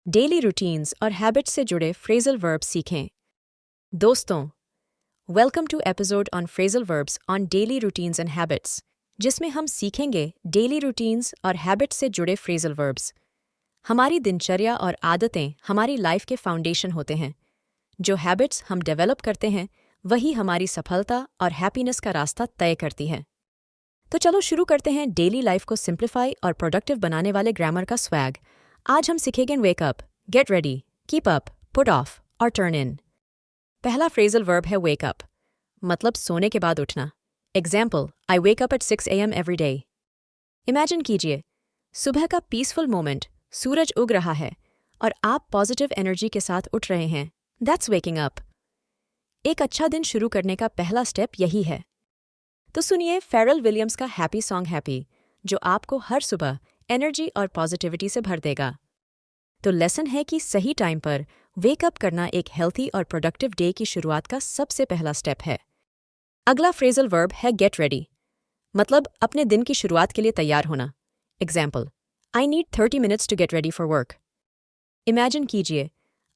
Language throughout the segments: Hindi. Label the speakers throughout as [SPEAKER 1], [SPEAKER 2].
[SPEAKER 1] डेली रूटीन्स और हैबिट्स से जुड़े फ्रेजल वर्ब्स सीखें। दोस्तों, welcome to episode on phrasal verbs on daily routines and habits, जिसमें हम सीखेंगे डेली रूटीन्स और हैबिट्स से जुड़े फ्रेजल वर्ब्स। हमारी दिनचर्या और आदतें हमारी लाइफ के फाउंडेशन होते हैं। जो हैबिट्स हम डेवलप करते हैं वही हमारी सफलता और हैप्पीनेस का रास्ता तय करती है। तो चलो शुरू करते हैं डेली लाइफ को सिंप्लीफाई और प्रोडक्टिव बनाने वाले ग्रामर का स्वैग। आज हम सीखेंगे wake up, get ready, keep up, put off और टर्न इन। पहला फ्रेजल वर्ब है वेक अप, मतलब सोने के बाद उठना। Example, I wake up at 6 AM every day. Imagine कीजिए, सुबह का पीसफुल मोमेंट, सूरज उग रहा है और आप पॉजिटिव एनर्जी के साथ उठ रहे हैं। That's waking up. एक अच्छा दिन शुरू करने का पहला स्टेप यही है। तो सुनिए फेरल विलियम्स का हैप्पी सॉन्ग हैप्पी, जो आपको हर सुबह एनर्जी और पॉजिटिविटी से भर देगा। तो लेसन है कि सही टाइम पर वेक अप करना एक हेल्थी और प्रोडक्टिव डे की शुरुआत का सबसे पहला स्टेप है। अगला फ्रेजल वर्ब है गेट रेडी, मतलब अपने दिन की शुरुआत के लिए तैयार होना। Example, I need 30 minutes to get ready for work. Imagine कीजिए,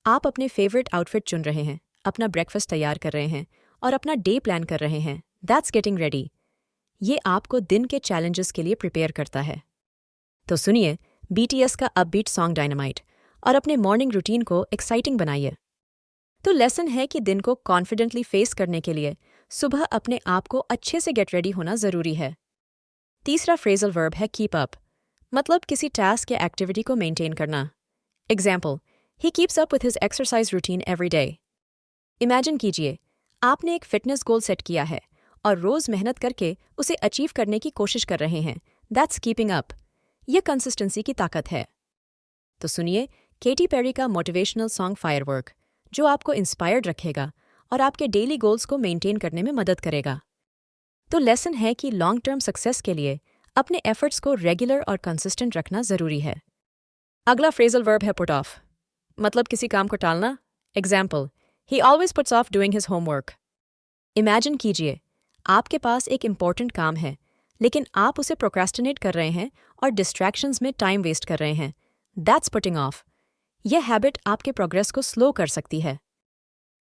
[SPEAKER 1] आप अपने फेवरेट आउटफिट चुन रहे हैं, अपना ब्रेकफास्ट तैयार कर रहे हैं और अपना डे प्लान कर रहे हैं। That's getting ready. ये आपको दिन के चैलेंजेस के लिए प्रिपेयर करता है। तो सुनिए BTS का अपबीट सॉन्ग डायनामाइट और अपने मॉर्निंग रूटीन को एक्साइटिंग बनाइए। तो लेसन है कि दिन को कॉन्फिडेंटली फेस करने के लिए सुबह अपने आप को अच्छे से गेट रेडी होना जरूरी है। तीसरा फ्रेजल वर्ब है कीप अप, मतलब किसी टास्क या एक्टिविटी को मेंटेन करना। Example, he keeps up with his exercise routine every day. Imagine कीजिए, आपने एक फिटनेस गोल सेट किया है और रोज मेहनत करके उसे अचीव करने की कोशिश कर रहे हैं। That's keeping up. यह कंसिस्टेंसी की ताकत है। तो सुनिए केटी पेरी का मोटिवेशनल सॉन्ग फायरवर्क, जो आपको इंस्पायर्ड रखेगा और आपके डेली गोल्स को मेंटेन करने में मदद करेगा। तो लेसन है कि लॉन्ग टर्म सक्सेस के लिए अपने एफर्ट्स को रेगुलर और कंसिस्टेंट रखना जरूरी है। अगला फ्रेजल वर्ब है पुट ऑफ, मतलब किसी काम को टालना। Example, he always puts of doing his homework. Imagine कीजिए, आपके पास एक इम्पॉर्टेंट काम है लेकिन आप उसे प्रोक्रेस्टिनेट कर रहे हैं और डिस्ट्रैक्शंस में टाइम वेस्ट कर रहे हैं। That's putting of. यह हैबिट आपके प्रोग्रेस को स्लो कर सकती है।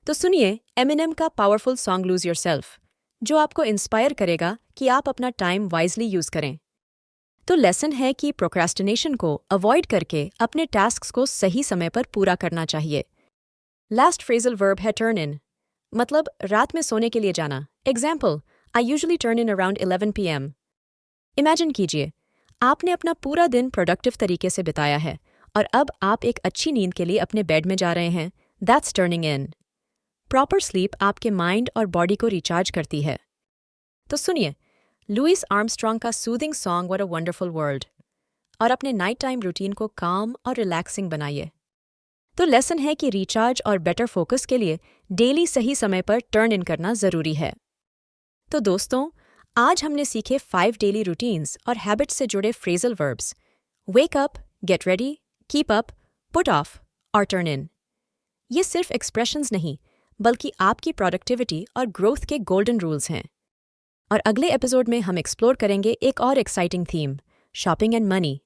[SPEAKER 1] तो सुनिए एमिनेम का पावरफुल सॉन्ग लूज योरसेल्फ, जो आपको इंस्पायर करेगा कि आप अपना टाइम वाइजली यूज करें। तो लेसन है कि प्रोक्रेस्टिनेशन को अवॉइड करके अपने टास्क्स को सही समय पर पूरा करना चाहिए। लास्ट फ्रेजल वर्ब है टर्न इन, मतलब रात में सोने के लिए जाना। Example, I usually turn in around 11 PM। Imagine कीजिए, आपने अपना पूरा दिन प्रोडक्टिव तरीके से बिताया है और अब आप एक अच्छी नींद के लिए अपने बेड में जा रहे हैं। That's turning in. Proper sleep आपके माइंड और बॉडी को रिचार्ज करती है। तो सुनिए लुइस आर्मस्ट्रॉन्ग का soothing song what a wonderful world और अपने नाइट टाइम रूटीन को काम और रिलैक्सिंग बनाइए। तो लेसन है कि रिचार्ज और बेटर फोकस के लिए डेली सही समय पर टर्न इन करना जरूरी है। तो दोस्तों, आज हमने सीखे 5 डेली रूटीन्स और हैबिट्स से जुड़े phrasal verbs. Wake up, get ready, keep up, put off और टर्न इन। ये सिर्फ एक्सप्रेशंस नहीं, बल्कि आपकी प्रोडक्टिविटी और ग्रोथ के गोल्डन रूल्स हैं। और अगले एपिसोड में हम एक्सप्लोर करेंगे एक और exciting theme, shopping and money.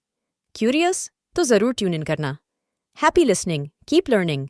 [SPEAKER 1] Curious? तो ज़रूर ट्यून इन करना। Happy listening, keep learning